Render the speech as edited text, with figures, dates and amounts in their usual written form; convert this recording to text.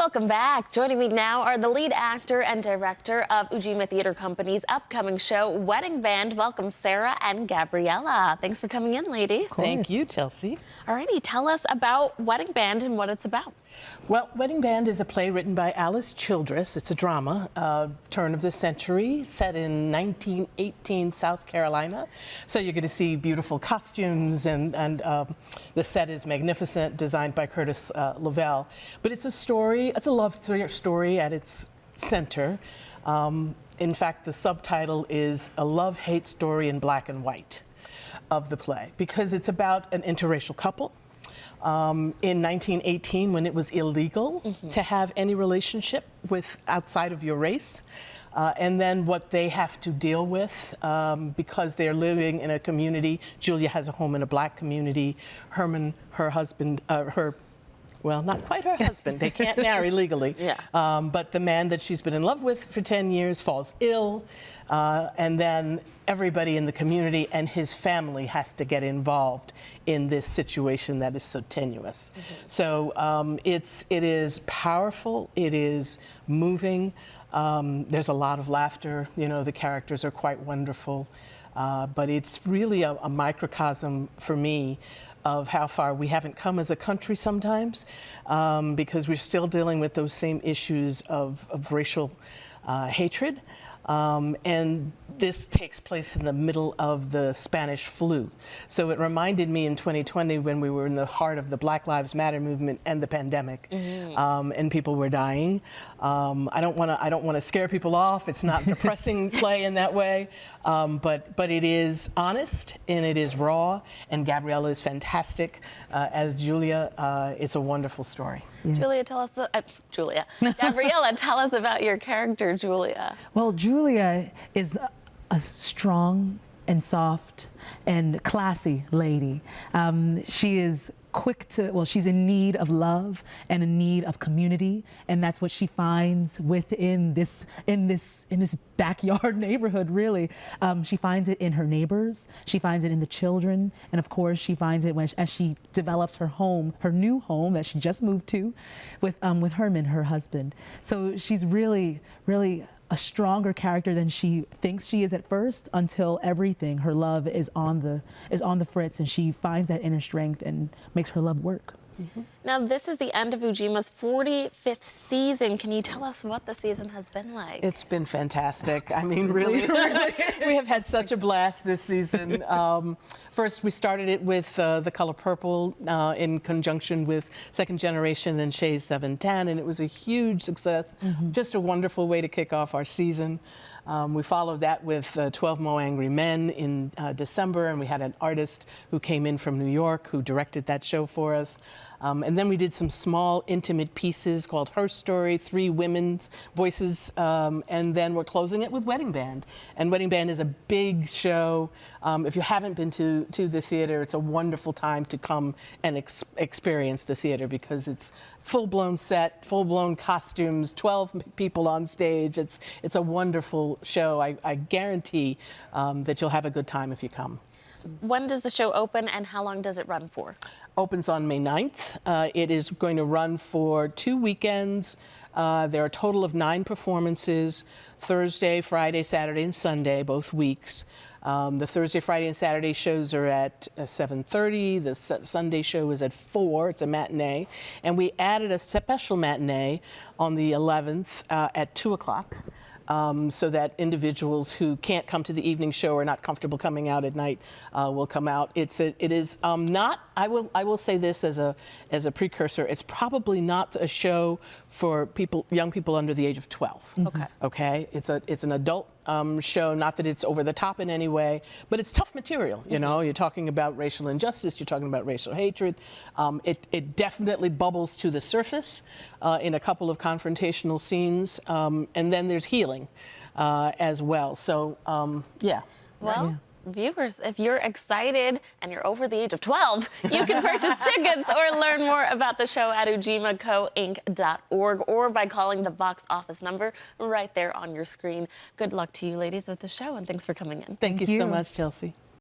Welcome back. Joining me now are the lead actor and director of Ujima Theater Company's upcoming show, Wedding Band. Welcome, Sarah and Gabriella. Thanks for coming in, ladies. Thank you, Chelsea. Alrighty, tell us about Wedding Band and what it's about. Well, Wedding Band is a play written by Alice Childress. It's a drama, turn of the century, set in 1918 South Carolina. So you're going to see beautiful costumes, and the set is magnificent, designed by Curtis Lavelle. But it's a story, it's a love story at its center. In fact, the subtitle is A Love-Hate Story in Black and White of the play, because it's about an interracial couple. In 1918, when it was illegal to have any relationship with outside of your race, and then what they have to deal with because they're living in a community. Julia has a home in a black community. Herman, her husband, well, not quite her husband. They can't marry legally. But the man that she's been in love with for 10 years falls ill, and then everybody in the community and his family has to get involved in this situation that is so tenuous. So it is powerful. It is moving. There's a lot of laughter. You know, the characters are quite wonderful. But it's really a microcosm for me of how far we haven't come as a country sometimes, because we're still dealing with those same issues of racial hatred. And this takes place in the middle of the Spanish flu. So it reminded me in 2020, when we were in the heart of the Black Lives Matter movement and the pandemic, and people were dying. I don't want to scare people off. It's not a depressing play in that way, but it is honest and it is raw. And Gabriella is fantastic as Julia. It's a wonderful story. Julia, tell us, Gabriella, tell us about your character, Julia. Well, Julia is a strong and soft and classy lady. She is quick to, well, she's in need of love and in need of community, and that's what she finds within this backyard neighborhood, really. She finds it in her neighbors, she finds it in the children, and of course she finds it as she develops her home, her new home that she just moved to with Herman, her husband. So she's really a stronger character than she thinks she is at first, until everything, her love is on the fritz, and she finds that inner strength and makes her love work. Now, this is the end of Ujima's 45th season. Can you tell us what the season has been like? It's been fantastic. I mean, really, we have had such a blast this season. First, we started it with The Color Purple in conjunction with Second Generation and Shay's 710, and it was a huge success. Just a wonderful way to kick off our season. We followed that with 12 Mo Angry Men in December, and we had an artist who came in from New York who directed that show for us. And then we did some small, intimate pieces called Her Story, 3 women's voices, and then we're closing it with Wedding Band. And Wedding Band is a big show. If you haven't been to the theater, it's a wonderful time to come and experience the theater, because it's full-blown set, full-blown costumes, 12 people on stage. It's a wonderful show. I guarantee that you'll have a good time if you come. When does the show open, and how long does it run for? Opens on May 9th. It is going to run for 2 weekends. There are a total of 9 performances, Thursday, Friday, Saturday, and Sunday, both weeks. The Thursday, Friday, and Saturday shows are at 7:30. The Sunday show is at 4. It's a matinee. And we added a special matinee on the 11th at 2 o'clock. So that individuals who can't come to the evening show or not comfortable coming out at night will come out. It is not. I will say this as a precursor. It's probably not a show for young people under the age of 12. Okay. Okay. It's an adult show. Not that it's over the top in any way, but it's tough material. You know, you're talking about racial injustice. You're talking about racial hatred. It definitely bubbles to the surface in a couple of confrontational scenes, and then there's healing as well. So yeah. Well, viewers, if you're excited and you're over the age of 12, you can purchase tickets or learn more about the show at ujimacoinc.org or by calling the box office number right there on your screen. Good luck to you, ladies, with the show, and thanks for coming in. Thank you so much, Chelsea.